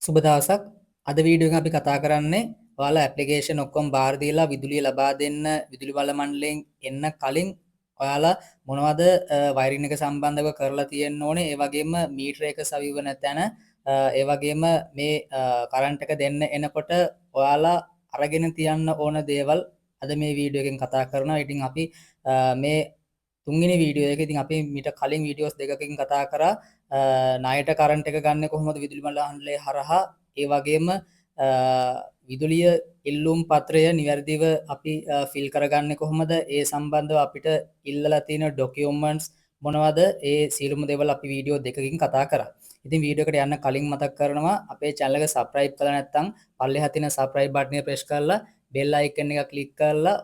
සුබ දවසක්. අද වීඩියෝ එකෙන් අපි කතා කරන්නේ ඔයාලා ඇප්ලිකේෂන් ඔක්කොම බාර දීලා විදුලිය ලබා දෙන්න විදුලි බල මණ්ඩලයෙන් එන්න කලින් ඔයාලා මොනවද වයරින් එක සම්බන්ධව කරලා තියෙන්න ඕනේ. ඒ වගේම මීටර එක සවිවන තැන ඒ වගේම මේ කරන්ට් එක දෙන්න එනකොට ඔයාලා අරගෙන තියන්න ඕන දේවල් අද මේ වීඩියෝ එකෙන් කතා කරනවා. ඉතින් අපි මේ තුන්වෙනි වීඩියෝ එකේ ඉතින් අපි මීට කලින් වීඩියෝස් දෙකකින් කතා කරා ණයට කරන්ට් එක ගන්න කොහොමද විදුලි මණ්ඩලය හරහා ඒ වගේම විදුලිය ඉල්ලුම් පත්‍රය නිවැරදිව අපි ෆිල් කරගන්නේ කොහොමද ඒ සම්බන්ධව අපිට ඉල්ලලා තියෙන ඩොකියුමන්ට්ස් මොනවද ඒ සියලුම දේවල් අපි වීඩියෝ දෙකකින් කතා කරා. ඉතින් වීඩියෝ එකට යන්න කලින් මතක් කරනවා අපේ channel එක subscribe කරලා නැත්නම් පල්ලෙහා තියෙන subscribe button එක press කරලා bell icon එක click කරලා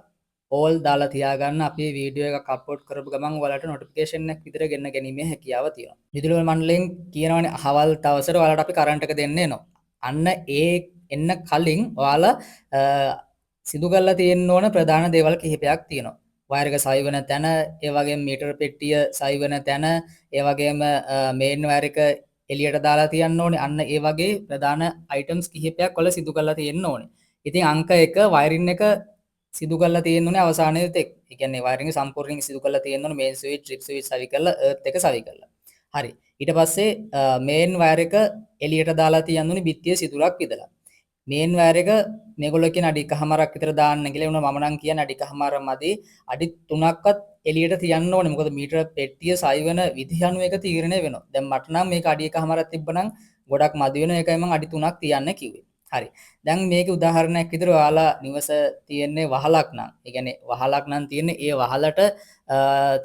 all දාලා තියාගන්න අපේ වීඩියෝ එකක් අප්ලෝඩ් කරපු ගමන් ඔයාලට notification එකක් විතර ගෙන්න ගැනීමේ හැකියාව තියෙනවා. විදුලි මණ්ඩලයෙන් කියනවනේ අහවල් දවසට ඔයාලට අපි කරන්ට් එක දෙන්න එනවා. අන්න ඒ එන්න කලින් ඔයාලා සිදු කරලා තියෙන්න ඕන ප්‍රධාන දේවල් කිහිපයක් තියෙනවා. වයර් එක සවි වෙන තැන, ඒ වගේම මීටර පෙට්ටිය සවි වෙන තැන, ඒ වගේම මේන් වයර් එක එළියට දාලා තියන්න ඕනේ. අන්න ඒ වගේ ප්‍රධාන අයිටම්ස් කිහිපයක් වල සිදු කරලා තියෙන්න ඕනේ. ඉතින් අංක 1 වයරින් එක සිදු කරලා තියෙන්න ඕනේ අවසානයේ තෙක්. ඒ කියන්නේ වයරින් සම්පූර්ණයෙන් සිදු කරලා තියෙන්න ඕනේ මේන් ස්විච්, ට්‍රිප් ස්විච් සවි කරලා එර්ත් එක සවි කරලා. හරි. ඊට පස්සේ මේන් වයර් එක එළියට දාලා තියන්න ඕනේ බිත්තිය සිදුරක් විදලා. මේන් වයර් එක මේගොල්ලෝ කියන අඩි 1කමාරක් විතර දාන්න කියලා උන මම නම් කියන්නේ අඩි 1කමාර මදි. අඩි 3ක්වත් එළියට තියන්න ඕනේ. මොකද මීටර පෙට්ටිය සවි වෙන විදිහ අනුව එක තීරණය වෙනවා. දැන් මට නම් මේක අඩි 1කමාරක් තිබ්බනම් ගොඩක් මදි වෙනවා. ඒකයි මම අඩි 3ක් තියන්න කිව්වේ. හරි. දැන් මේක උදාහරණයක් විදිහට ඔයාලා නිවස තියෙන්නේ වහලක් නම්, ඒ කියන්නේ වහලක් නම් තියෙන්නේ ඒ වහලට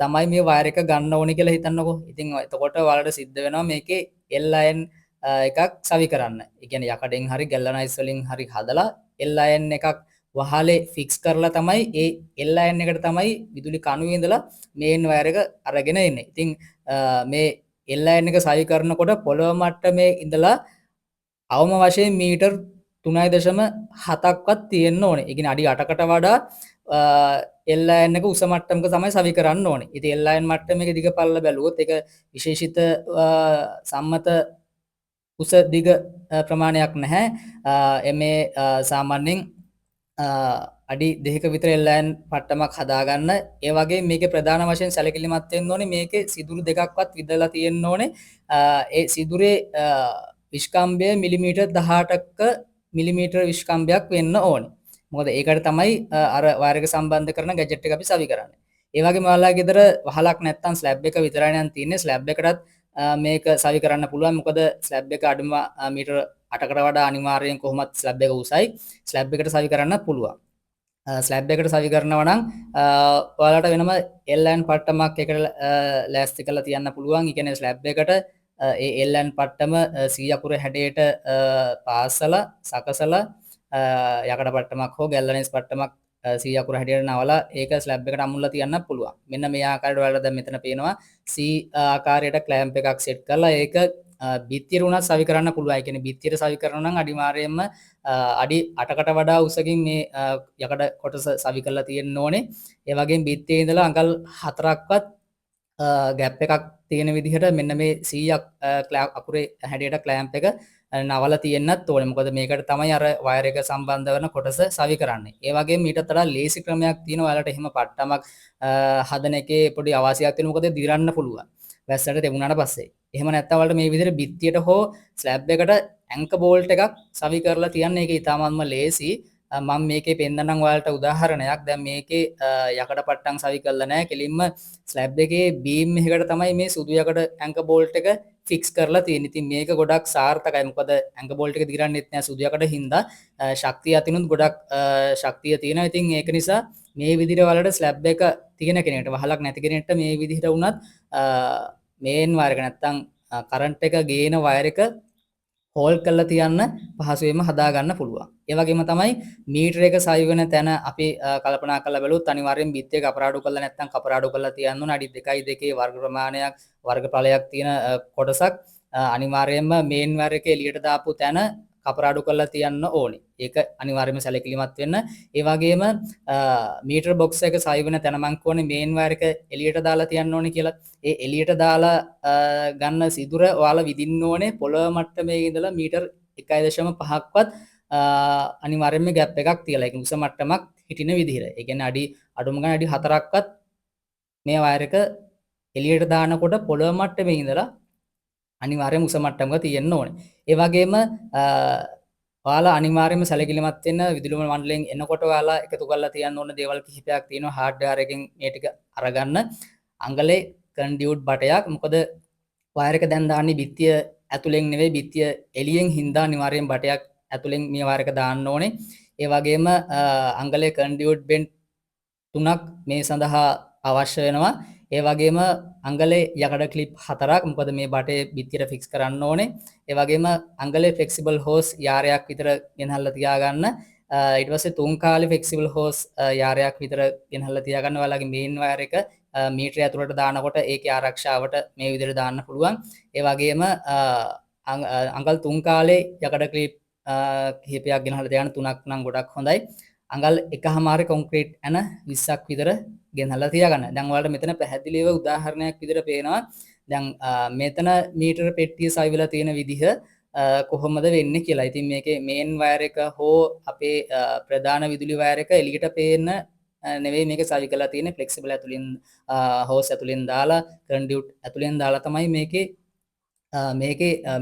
තමයි මේ වයර් එක ගන්න ඕනේ කියලා හිතන්නකෝ. ඉතින් එතකොට ඔයාලට සිද්ධ වෙනවා මේකේ LIN එකක් සවි කරන්න. ඒ කියන්නේ යකඩෙන් හරි ගැල්වනයිස් වලින් හරි හදලා LIN එකක් වහලේ ෆික්ස් කරලා තමයි ඒ LIN එකට තමයි විදුලි කණුවේ ඉඳලා මේන් වයර් එක අරගෙන එන්නේ. ඉතින් මේ LIN එක සවි කරනකොට පොළොව මට්ටමේ ඉඳලා අවම වශයෙන් මීටර් 3.7ක්වත් තියෙන්න ඕනේ. ඒ කියන්නේ අඩි 8කට වඩා LIN එක උස මට්ටමක තමයි සවි කරන්න ඕනේ. ඉතින් LIN මට්ටමේ දිග පළල බැලුවොත් ඒක විශේෂිත සම්මත උස දිග ප්‍රමාණයක් නැහැ. මේ සාමාන්‍යයෙන් අඩි 2ක විතර LIN පට්ටමක් හදාගන්න. ඒ වගේ මේකේ ප්‍රධාන වශයෙන් සැලකිලිමත් වෙන්න ඕනේ මේකේ සිදුරු දෙකක්වත් විදලා තියෙන්න ඕනේ. ඒ සිදුරේ විස්කම්භය මිලිමීටර් 18ක මිලිමීටර් විස්කම්භයක් වෙන්න ඕනේ. මොකද ඒකට තමයි අර වයර් එක සම්බන්ධ කරන ගැජට් එක අපි සවි කරන්නේ. ඒ වගේම ඔයාලා ගෙදර වහලක් නැත්තම් ස්ලැබ් එක විතරයි නම් තියෙන්නේ. ස්ලැබ් එකටත් මේක සවි කරන්න පුළුවන්. මොකද ස්ලැබ් එක අඩුම මීටර් 8කට වඩා අනිවාර්යෙන් කොහොමත් ස්ලැබ් එක උසයි. ස්ලැබ් එකට සවි කරන්නත් පුළුවන්. ස්ලැබ් එකට සවි කරනවා නම් ඔයාලට වෙනම LN පට්ටමක් එකට ලෑස්ති කරලා තියන්න පුළුවන්. ඒ කියන්නේ ස්ලැබ් එකට ඒ LN පට්ටම 100 අකුර හැඩයට පාසලා සකසලා යකඩ පට්ටමක් හෝ ගැල්වනයිස් පට්ටමක් 100 අකුර හැඩයට නවලා ඒක ස්ලැබ් එකට අමුල්ලා තියන්න පුළුවන්. මෙන්න මේ ආකාරයට ඔයාලට දැන් මෙතන පේනවා C ආකාරයට ක්ලෑම්ප් එකක් සෙට් කරලා ඒක බිත්තියට උනත් සවි කරන්න පුළුවන්. ඒ කියන්නේ බිත්තියට සවි කරනවා නම් අනිවාර්යයෙන්ම අඩි 8කට වඩා උසකින් මේ යකඩ කොටස සවි කරලා තියෙන්න ඕනේ. ඒ වගේම බිත්තියේ ඉඳලා අඟල් 4ක්වත් ගැප් එකක් තියෙන විදිහට මෙන්න මේ 100ක් අකුරේ හැඩයට ක්ලෑම්ප් එක නවලා තියෙන්නත් ඕනේ. මොකද මේකට තමයි අර වයර් එක සම්බන්ධ කරන කොටස සවි කරන්නේ. ඒ වගේම ඊටත් වඩා ලේසි ක්‍රමයක් තියෙනවා. ඔයාලට එහෙම පට්ටමක් හදන එකේ පොඩි අවාසියක් තියෙනවා. මොකද දිරන්න පුළුවන්. වැස්සට තෙමුණාට පස්සේ. එහෙම නැත්නම් ඔයාලට මේ විදිහට බිත්තියට හෝ ස්ලැබ් එකට ඇන්කර් බෝල්ට් එකක් සවි කරලා තියන්න. ඒක ඉතාමත්ම ලේසි. මම මේකේ පෙන්නන්නම් ඔයාලට උදාහරණයක්. දැන් මේකේ යකඩ පට්ටම් සවි කරලා නැහැ. කෙලින්ම ස්ලැබ් එකේ බීම් එකකට තමයි මේ සුදු යකඩ ඇන්කර් බෝල්ට් එක ෆික්ස් කරලා තියෙන්නේ. ඉතින් මේක ගොඩක් සාර්ථකයි. මොකද ඇන්කර් බෝල්ට් එක දිගරන්නෙත් නැහැ සුදු යකඩ හින්දා. ශක්තිය අතිනුත් ගොඩක් ශක්තිය තියෙනවා. ඉතින් ඒක නිසා මේ විදිහට ඔයාලට ස්ලැබ් එක තියෙන කෙනෙක්ට වහලක් නැති කෙනෙක්ට මේ විදිහට වුණත් මේන් වයර් එක නැත්තම් කරන්ට් එක ගේන වයර් එක හෝල් කරලා තියන්න පහසුවෙන්ම හදා ගන්න පුළුවන්. ඒ වගේම තමයි මීටර එක සවි වෙන තැන අපි කල්පනා කරලා බැලුවොත් අනිවාර්යෙන් බිත්තිය කපරාඩු කරලා නැත්නම් කපරාඩු කරලා තියන්න ඕන. අඩි 2.2 වර්ග ප්‍රමාණයක් වර්ගඵලයක් තියෙන කොටසක් අනිවාර්යයෙන්ම මේන් වයර් එක එළියට දාපු තැන කපරාඩු කරලා තියන්න ඕනේ. ඒක අනිවාර්යයෙන්ම සැලකිලිමත් වෙන්න. ඒ වගේම මීටර බොක්ස් එක සවි වෙන තැන මං කියන්නේ මේන් වයර් එක එළියට දාලා තියන්න ඕනේ කියලා. ඒ එළියට දාලා ගන්න සිදුර ඔයාලා විදින්න ඕනේ පොළොව මට්ටමේ ඉඳලා මීටර් 1.5ක්වත් අනිවාර්යයෙන්ම ગેප් එකක් තියලා ඒක උස මට්ටමක් හිටින විදිහට. ඒ කියන්නේ අඩුම ගානේ අඩි 4ක්වත් මේ වයර් එක එළියට දානකොට පොළොව මට්ටමේ ඉඳලා අනිවාර්යයෙන්ම උස මට්ටමක තියෙන්න ඕනේ. ඒ වගේම ඔයාලා අනිවාර්යයෙන්ම සැලකිලිමත් වෙන්න විදුලි මණ්ඩලයෙන් එනකොට ඔයාලා එකතු කරලා තියන්න ඕන දේවල් කිහිපයක් තියෙනවා හાર્ඩ්වෙයාර් එකෙන් මේ ටික අරගන්න. අඟලේ කන්ඩියුට් බටයක්. මොකද වයර් එක දැන් දාන්නේ බිත්තිය ඇතුලෙන් නෙවෙයි බිත්තිය එළියෙන් හින්දා අනිවාර්යයෙන් බටයක් ඇතුලෙන් මේ වයර් එක දාන්න ඕනේ. ඒ වගේම අඟලේ කන්ඩියුට් බෙන්ඩ් 3ක් මේ සඳහා අවශ්‍ය වෙනවා. ඒ වගේම අඟලේ යකඩ ක්ලිප් 4ක් මොකද මේ බටේ බිත්තියට ෆික්ස් කරන්න ඕනේ. ඒ වගේම අඟලේ ෆ්ලෙක්සිබල් හෝස් යාරයක් විතර ගෙනහල්ලා තියාගන්න. ඊට පස්සේ 3 කාලේ ෆ්ලෙක්සිබල් හෝස් යාරයක් විතර ගෙනහල්ලා තියාගන්න. ඔයාලගේ මේන් වයර් එක මීටරය ඇතුළට දානකොට ඒකේ ආරක්ෂාවට මේ විදිහට දාන්න පුළුවන්. ඒ වගේම අඟල් 3 කාලේ යකඩ ක්ලිප් කිහිපයක් ගෙනහල්ලා තියාගන්න 3ක් නම් ගොඩක් හොඳයි. අඟල් 1.5 කොන්ක්‍රීට් ඇන 20ක් විතර ගෙනහල්ලා තියාගන්න. දැන් ඔයාලට මෙතන පැහැදිලිව උදාහරණයක් විදිහට පේනවා. දැන් මෙතන මීටර පෙට්ටිය සවිලා තියෙන විදිහ කොහොමද වෙන්නේ කියලා. ඉතින් මේකේ මේන් වයර් එක හෝ අපේ ප්‍රධාන විදුලි වයර් එක එළියට පේන්න නෙවෙයි මේක සවි කරලා තියෙන්නේ. ෆ්ලෙක්සිබල් ඇතුලින් හෝස් ඇතුලින් දාලා කන්ඩියුට් ඇතුලින් දාලා තමයි මේකේ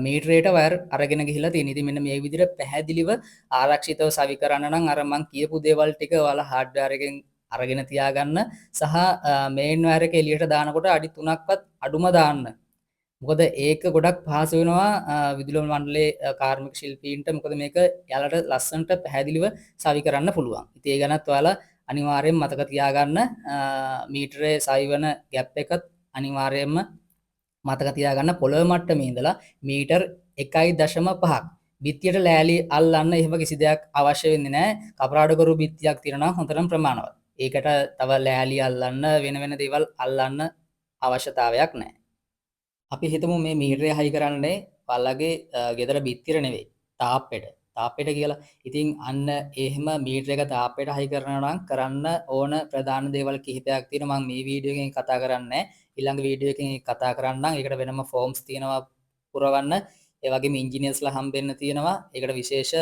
මීටරේට වයර් අරගෙන ගිහිලා තියෙන. ඉතින් මෙන්න මේ විදිහට පැහැදිලිව ආරක්ෂිතව සවි කරන්න නම් අර මං කියපු දේවල් ටික ඔයාලා හાર્ඩ්වෙයාර් එකෙන් අරගෙන තියාගන්න සහ මේන් වයර් එක එළියට දානකොට අඩි 3ක්වත් අඩුම දාන්න. මොකද ඒක ගොඩක් පහසු වෙනවා විදුලි මණ්ඩලයේ කාර්මික ශිල්පීන්ට. මොකද මේක යාලට ලස්සනට පැහැදිලිව සවි කරන්න පුළුවන්. ඉතින් ඒ ගැනත් ඔයාලා අනිවාර්යයෙන් මතක තියාගන්න. මීටරේ සවිවන ગેප් එකත් අනිවාර්යයෙන්ම මතක තියාගන්න. පොළොව මට්ටමේ ඉඳලා මීටර් 1.5ක් බිත්තියට ලෑලි අල්ලන්න එහෙම කිසි දෙයක් අවශ්‍ය වෙන්නේ නැහැ. කපරාඩකරු බිත්තියක් තියෙනවා හොඳටම ප්‍රමාණවත්. ඒකට තව ලෑලි අල්ලන්න වෙන දේවල් අල්ලන්න අවශ්‍යතාවයක් නැහැ. අපි හිතමු මේ මීටරය හයි කරන්නේ ඔයාලගේ ගෙදර බිත්තියට නෙවෙයි තාප්පෙට කියලා. ඉතින් අන්න එහෙම මීටර එක තාප්පෙට හයි කරනවා නම් කරන්න ඕන ප්‍රධාන දේවල් කිහිපයක් තියෙනවා. මම මේ වීඩියෝ එකෙන් කතා කරන්නේ ඊළඟ වීඩියෝ එකකින් කතා කරන්නම්. ඒකට වෙනම ෆෝම්ස් තියෙනවා පුරවන්න. ඒ වගේම ඉන්ජිනියර්ස්ලා හම්බෙන්න තියෙනවා. ඒකට විශේෂ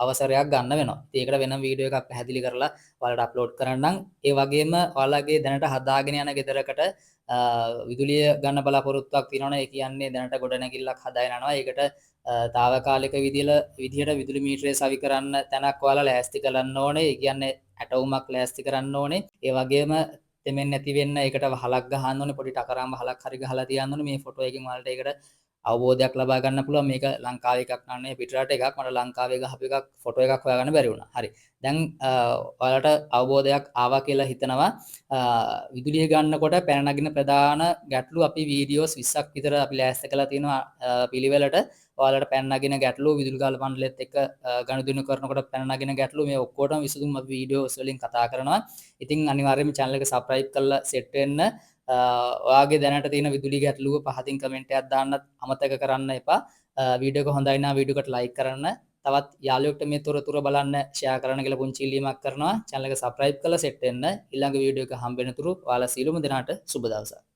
අවසරයක් ගන්න වෙනවා. ඒකට වෙනම වීඩියෝ එකක් පැහැදිලි කරලා ඔයාලට අප්ලෝඩ් කරන්නම්. ඒ වගේම ඔයාලගේ දැනට හදාගෙන යන ගෙදරකට විදුලිය ගන්න බලාපොරොත්තුවක් තියෙනවනේ. ඒ කියන්නේ දැනට ගොඩනැගිල්ලක් හදාගෙන යනවා. ඒකට తాවකාලික විදිහට විදුලි මීටරය සවි කරන්න තැනක් ඔයාලා ලෑස්ති කරන්න ඕනේ. ඒ කියන්නේ ඇටවුමක් ලෑස්ති කරන්න ඕනේ. ඒ වගේම තෙමෙන්නේ නැති වෙන්න ඒකට වහලක් ගහන්න ඕනේ. පොඩි ටකරම් වහලක් හරි ගහලා තියන්න ඕනේ. මේ ෆොටෝ එකෙන් ඔයාලට ඒකට අවබෝධයක් ලබා ගන්න පුළුවන්. මේක ලංකාවේ එකක් නෙවෙයි පිටරට එකක්. මට ලංකාවේ ගහපු එකක් ෆොටෝ එකක් හොයාගන්න බැරි වුණා. හරි. දැන් ඔයාලට අවබෝධයක් ආවා කියලා හිතනවා. විදුලිය ගන්නකොට පැන නගින ප්‍රධාන ගැටලු අපි වීඩියෝස් 20ක් විතර අපි ලෑස්ති කරලා තියෙනවා පිළිවෙලට. ඔයාලට පැන නගින ගැටලු විදුලි කාල මණ්ඩලයත් එක්ක ගනුදෙනු කරනකොට පැන නගින ගැටලු මේ ඔක්කොටම විසඳුම් අපි වීඩියෝස් වලින් කතා කරනවා. ඉතින් අනිවාර්යයෙන්ම channel එක subscribe කරලා set වෙන්න. ඔයාගේ දැනට තියෙන විදුලි ගැටලුව පහතින් කමෙන්ට් එකක් දාන්නත් අමතක කරන්න එපා. වීඩියෝ එක හොඳයි නම් වීඩියෝ එකට like කරන්න. තවත් යාළුවෙක්ට මේ තොරතුරු බලන්න ෂෙයා කරන්න කියලා පුංචි ඉල්ලීමක් කරනවා. channel එක subscribe කරලා set වෙන්න. ඊළඟ වීඩියෝ එක හම්බ වෙනතුරු ඔයාලා සියලුම දෙනාට සුබ දවසක්.